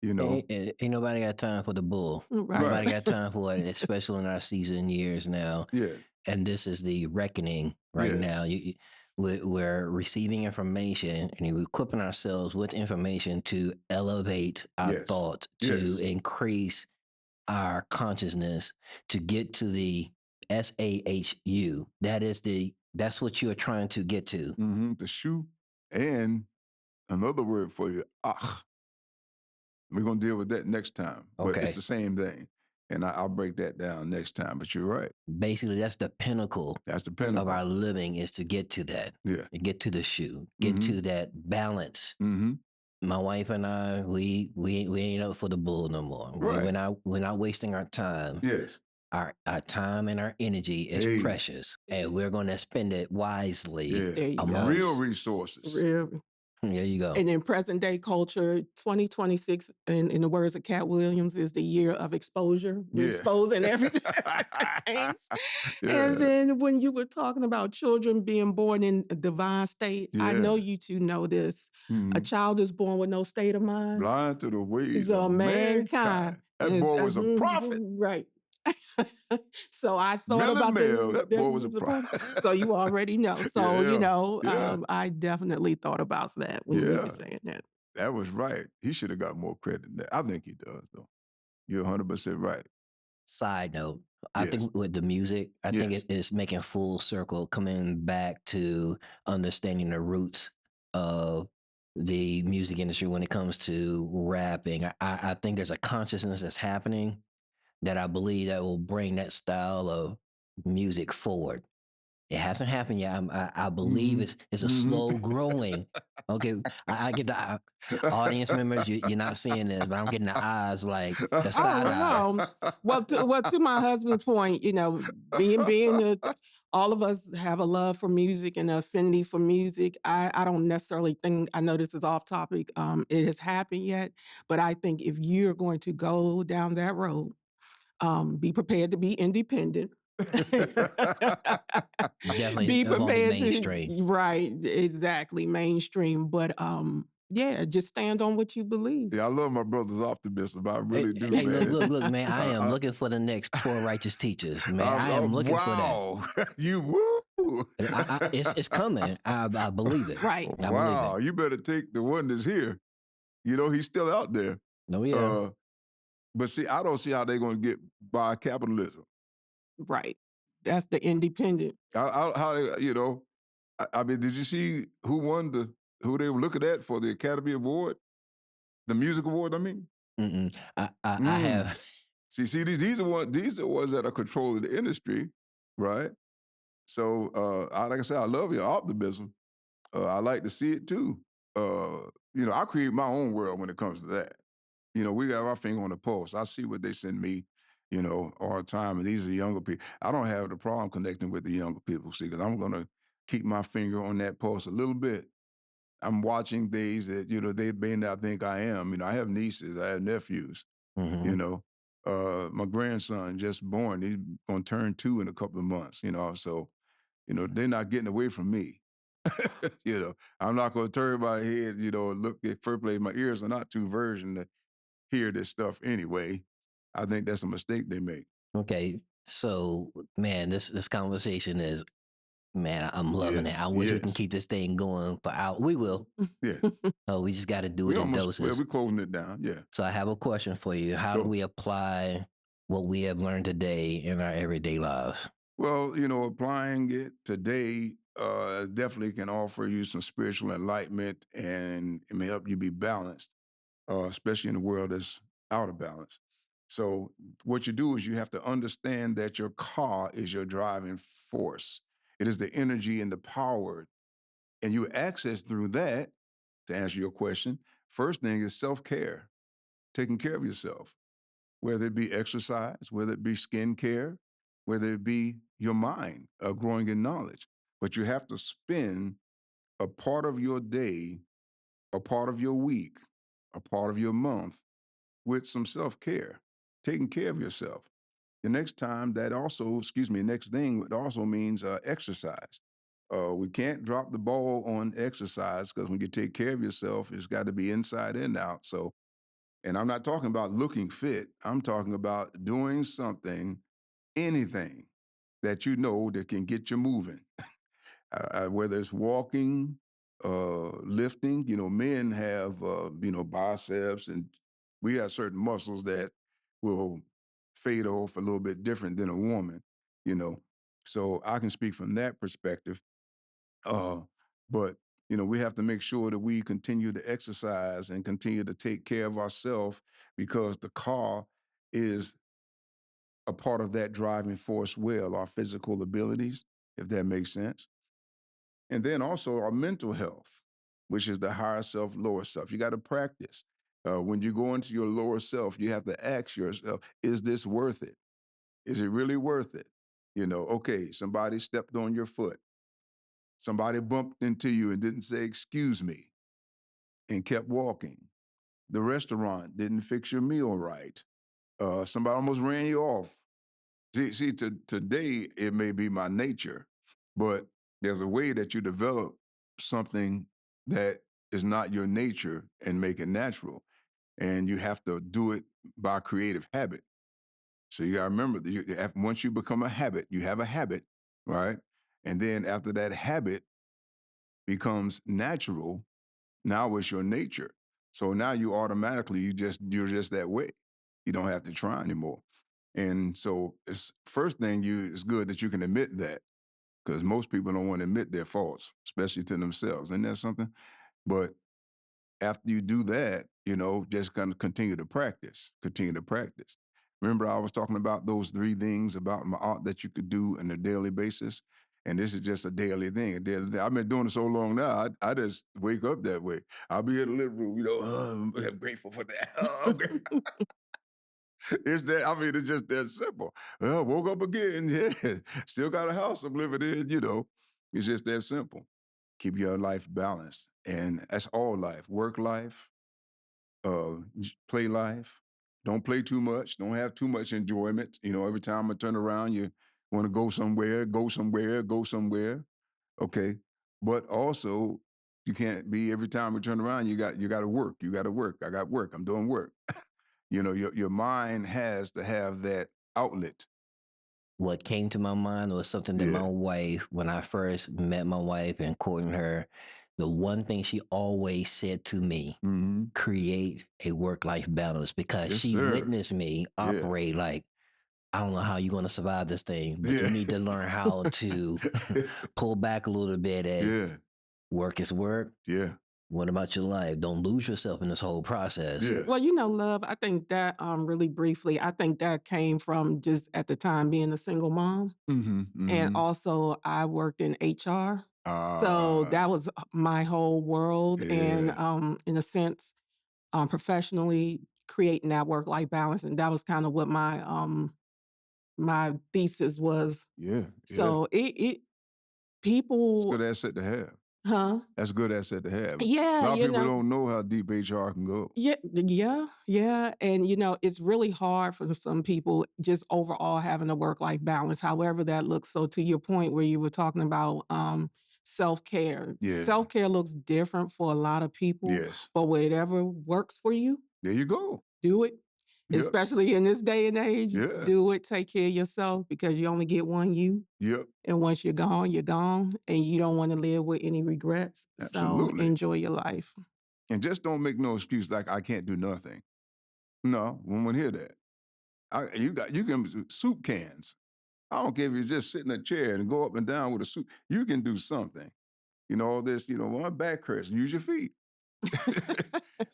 you know. Ain't nobody got time for the bull. Right. Right. Nobody got time for it, especially in our season years now. Yeah. And this is the reckoning right now. Yes. We're receiving information and we're equipping ourselves with information to elevate our Yes. thought, to Yes. increase our consciousness, to get to the SAHU. That's what you're trying to get to. The shoe, and another word for you, we're gonna deal with that next time, but it's Okay. the same thing, and I'll break that down next time. But you're right. Basically, that's the pinnacle That's the of pinnacle. our living is to get to that, Yeah. get to the shoe, get Mm-hmm. to that balance. Mm-hmm. My wife and I, we ain't up for the bull no more. Right. We're not wasting our time. Yes. Our time and our energy is Hey. precious, and we're going to spend it wisely Yeah. There you go. Real amongst. resources. Real. There you go. And in present day culture, 2026, in the words of Cat Williams, is the year of exposure. We're Yeah. exposing everything. And Yeah. then when you were talking about children being born in a divine state, I Yeah. know you two know this. A Mhm. child is born with no state of mind. Blind to the ways of So mankind mankind. That is boy was a prophet. right. So I thought Melly about Mel, that boy was a the prophet. prophet. So you already know. So, Yeah. Yeah. I definitely thought about that when you were Yeah. saying that. That was right. He should have got more credit than that. I think he does, though. You're 100% right. Side note, I Yes. think with the music, I think Yes. it is making full circle, coming back to understanding the roots of the music industry when it comes to rapping. I think there's a consciousness that's happening that I believe that will bring that style of music forward. It hasn't happened yet. I believe Mhm. it's a Mhm. slow growing. Okay, I get the audience members. You're not seeing this, but I'm getting the eyes like the Oh, side well, eye. no. Well, to my husband's point, being all of us have a love for music and an affinity for music. I don't necessarily think I know this is off topic. It has happened yet, but I think if you're going to go down that road, be prepared to be independent. Definitely, Be it won't be prepared to mainstream. right, exactly, mainstream. But yeah, just stand on what you believe. Yeah, I love my brother's optimism. I Hey, really do, hey, man. look, man! I am I, looking for the next poor righteous teachers, man. I oh, am looking for that. wow. You woo. It's coming. I believe it. Right. I believe Wow. it. You better take the one that's here. He's still out there. Oh yeah. Uh, but see, I don't see how they're going to get by capitalism. Right. That's the independent. How they, I mean, did you see who they were looking at for the Academy Award, the music award? I mean, Mm-mm. I mm. have. See, these are ones that are controlling the industry, right? So, like I said, I love your optimism. I like to see it too. I create my own world when it comes to that. We got our finger on the pulse. I see what they send me, all the time. And these are younger people. I don't have the problem connecting with the younger people, see, because I'm going to keep my finger on that pulse a little bit. I'm watching things that, they may not think I am. I have nieces, I have nephews, Mm-hmm. you know. My grandson just born, he's going to turn 2 in a couple of months, so, they're not getting away from me. I'm not going to turn my head, and look at first place. My ears are not too virgin to hear this stuff anyway. I think that's a mistake they make. Okay, so man, this conversation is man, I'm loving it. Yes, I wish we can yes, keep this thing going for hours. We will. yeah. Oh, we just got to do We it in almost doses. we're closing it down. Yeah. So I have a question for you. How do Go. we apply what we have learned today in our everyday lives? Well, applying it today definitely can offer you some spiritual enlightenment and it may help you be balanced, especially in a world that's out of balance. So, what you do is you have to understand that your car is your driving force. It is the energy and the power, and you access through that. To answer your question, first thing is self care, taking care of yourself, whether it be exercise, whether it be skincare, whether it be your mind growing in knowledge. But you have to spend a part of your day, a part of your week, a part of your month with some self care, taking care of yourself. The next time that also, next thing it also means exercise. We can't drop the ball on exercise because when you take care of yourself, it's got to be inside and out. So, and I'm not talking about looking fit. I'm talking about doing something, anything that that can get you moving. Whether it's walking, lifting. Men have biceps, and we have certain muscles that will fade off a little bit different than a woman. You know, so I can speak from that perspective. Uh, but we have to make sure that we continue to exercise and continue to take care of ourselves because the car is a part of that driving force well, our physical abilities, if that makes sense. And then also our mental health, which is the higher self, lower self. You got to practice. When you go into your lower self, you have to ask yourself, is this worth it? Is it really worth it? Okay, somebody stepped on your foot. Somebody bumped into you and didn't say, excuse me, and kept walking. The restaurant didn't fix your meal right. Somebody almost ran you off. Today, it may be my nature, but there's a way that you develop something that is not your nature and make it natural. And you have to do it by creative habit. So you got to remember that once you become a habit, you have a habit, right? And then after that habit becomes natural, now it's your nature. So now you're just that way. You don't have to try anymore. And so it's first thing it's good that you can admit that because most people don't want to admit their faults, especially to themselves. Isn't that something? But after you do that, just kind of continue to practice. Remember, I was talking about those 3 things about my art that you could do on a daily basis, and this is just a daily thing. A daily thing. I've been doing it so long now. I just wake up that way. I'll be in the living room, I'm grateful for that. Oh, I'm grateful. It's that. I mean, it's just that simple. Well, woke up again. Yeah, still got a house I'm living in. It's just that simple. Keep your life balanced, and that's all life. Work life, play life. Don't play too much. Don't have too much enjoyment. Every time I turn around, you want to go somewhere, go somewhere, go somewhere. Okay, but also you can't be every time we turn around. You got to work. You got to work. I got work. I'm doing work. Your mind has to have that outlet. What came to my mind was something that my Yeah. wife, when I first met my wife and courting her, the one thing she always said to me, Mm-hmm. create a work-life balance, because Yes, she sir. witnessed me Yeah. operate like, I don't know how you're going to survive this thing, but you Yeah. need to learn how to pull back a little bit at Yeah. work is work. Yeah. What about your life? Don't lose yourself in this whole process. Well, Yes. love, I think that really briefly, I think that came from just at the time being a single mom. Mm-hmm. And Mm-hmm. also I worked in HR. So Ah. that was my whole world. And Yeah. in a sense, professionally creating that work-life balance. And that was kind of what my thesis was. Yeah. Yeah. So it It's a people, good asset to have. huh? That's a good asset to have. A Yeah, lot of people don't know how deep HR can go. yeah, and, it's really hard for some people just overall having a work-life balance, however that looks. So to your point where you were talking about, self-care. Yeah. Self-care looks different for a lot of people, Yes. but whatever works for you, There you go. do it. Yep. Especially in this day and age, Yeah. do it, take care of yourself because you only get one you, Yep. and once you're gone, and you don't wanna live with any regrets, so Absolutely. enjoy your life. And just don't make no excuse like I can't do nothing. No, we won't hear that. You can soup cans. I don't care if you just sit in a chair and go up and down with a soup. You can do something. All this, my back hurts. Use your feet.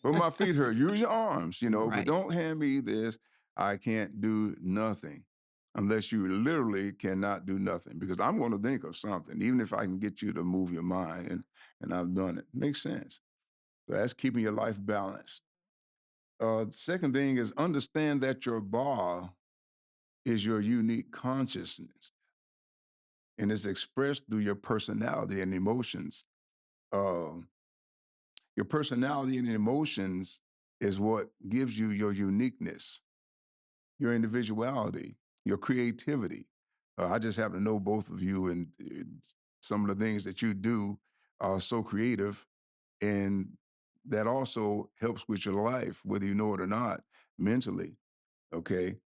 But my feet hurt. Use your arms, but Right. don't hand me this. I can't do nothing unless you literally cannot do nothing because I'm going to think of something, even if I can get you to move your mind and I've done it. Makes sense. So that's keeping your life balanced. The second thing is understand that your bar is your unique consciousness and it's expressed through your personality and emotions. Um, your personality and emotions is what gives you your uniqueness, your individuality, your creativity. I just happen to know both of you, and some of the things that you do are so creative, and that also helps with your life, whether you know it or not, mentally. Okay,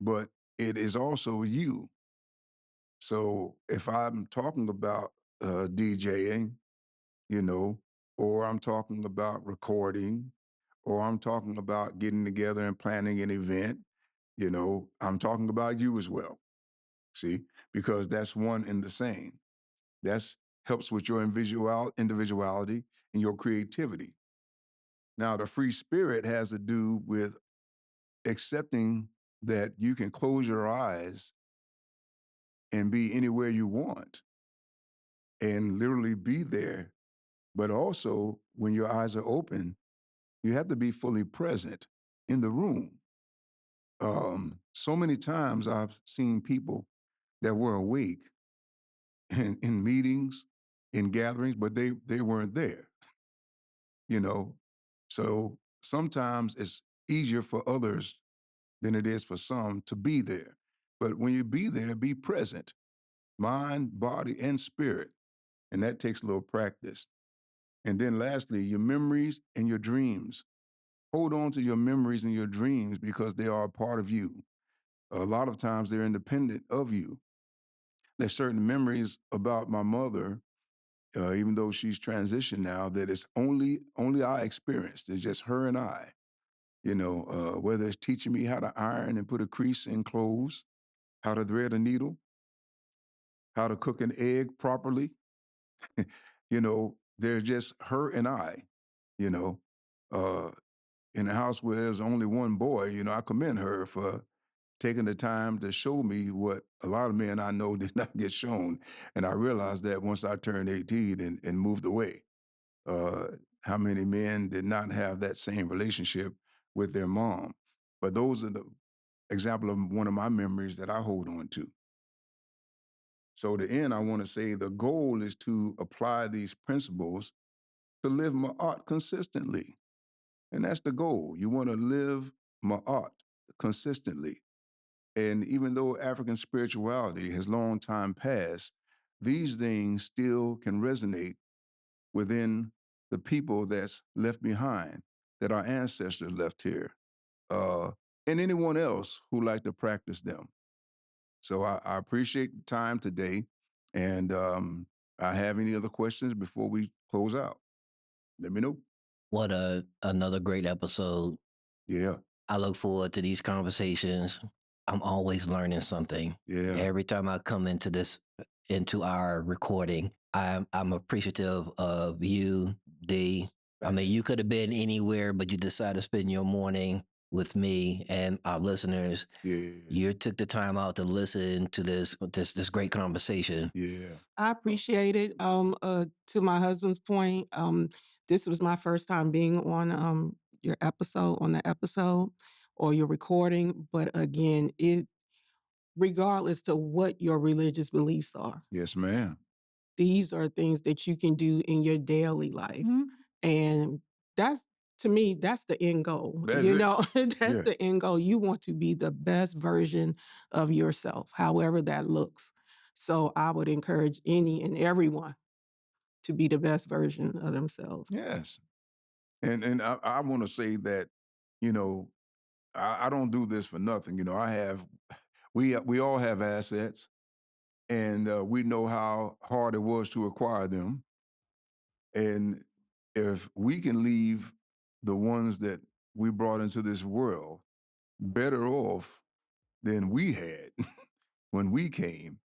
but it is also you. So if I'm talking about DJing, you know, or I'm talking about recording, or I'm talking about getting together and planning an event, I'm talking about you as well. See, because that's one and the same. That's helps with your individuality and your creativity. Now, the free spirit has to do with accepting that you can close your eyes and be anywhere you want and literally be there. But also, when your eyes are open, you have to be fully present in the room. So many times I've seen people that were awake in meetings, in gatherings, but they weren't there, you know. So sometimes it's easier for others than it is for some to be there. But when you be there, be present, mind, body, and spirit. And that takes a little practice. And then lastly, your memories and your dreams. Hold on to your memories and your dreams because they are a part of you. A lot of times they're independent of you. There's certain memories about my mother, even though she's transitioned now, that it's only I experienced. It's just her and I. Whether it's teaching me how to iron and put a crease in clothes, how to thread a needle, how to cook an egg properly. They're just her and I. You know, uh, in a house where there's only one boy, I commend her for taking the time to show me what a lot of men I know did not get shown. And I realized that once I turned 18 and moved away. Uh, how many men did not have that same relationship with their mom? But those are the example of one of my memories that I hold on to. So the end, I want to say the goal is to apply these principles to live ma'at consistently. And that's the goal. You want to live ma'at consistently. And even though African spirituality has long time passed, these things still can resonate within the people that's left behind, that our ancestors left here, uh, and anyone else who like to practice them. So I appreciate the time today. And I have any other questions before we close out? Let me know. What another great episode. Yeah, I look forward to these conversations. I'm always learning something. yeah, Every time I come into our recording, I'm appreciative of you, D. I mean, you could have been anywhere, but you decided to spend your morning with me and our listeners. yeah, You took the time out to listen to this great conversation. yeah, I appreciate it. To my husband's point, this was my first time being on the episode or your recording. But again, it regardless to what your religious beliefs are, yes, ma'am. these are things that you can do in your daily life. And that's to me, that's the end goal. That's it. That's Yeah, the end goal. You want to be the best version of yourself, however that looks. So I would encourage any and everyone to be the best version of themselves. yes. And I want to say that, you know, I don't do this for nothing. You know, I have we all have assets, and we know how hard it was to acquire them. And if we can leave the ones that we brought into this world better off than we had when we came,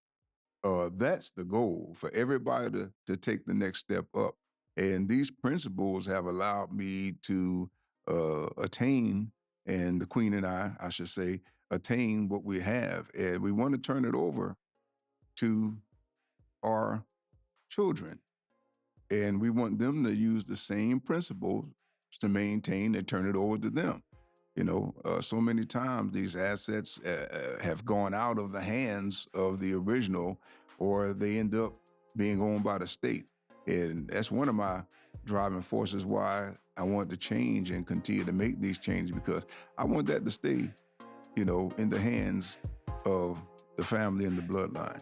that's the goal for everybody to take the next step up. And these principles have allowed me to attain, and the Queen and I should say, attain what we have. And we want to turn it over to our children. And we want them to use the same principles to maintain and turn it over to them. You know, so many times these assets have gone out of the hands of the original, or they end up being owned by the state. And that's one of my driving forces why I want to change and continue to make these changes, because I want that to stay, you know, in the hands of the family and the bloodline.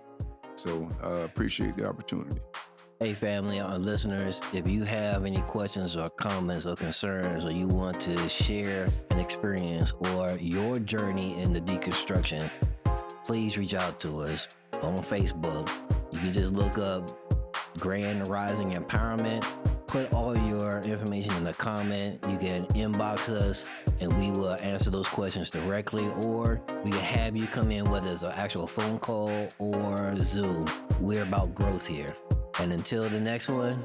So I appreciate the opportunity. Hey, family, listeners, if you have any questions or comments or concerns, or you want to share an experience or your journey in the deconstruction, please reach out to us on Facebook. You can just look up Grand Rising Empowerment. Put all your information in the comment. You can inbox us and we will answer those questions directly, or we can have you come in, whether it's an actual phone call or Zoom. We're about growth here. And until the next one,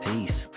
peace.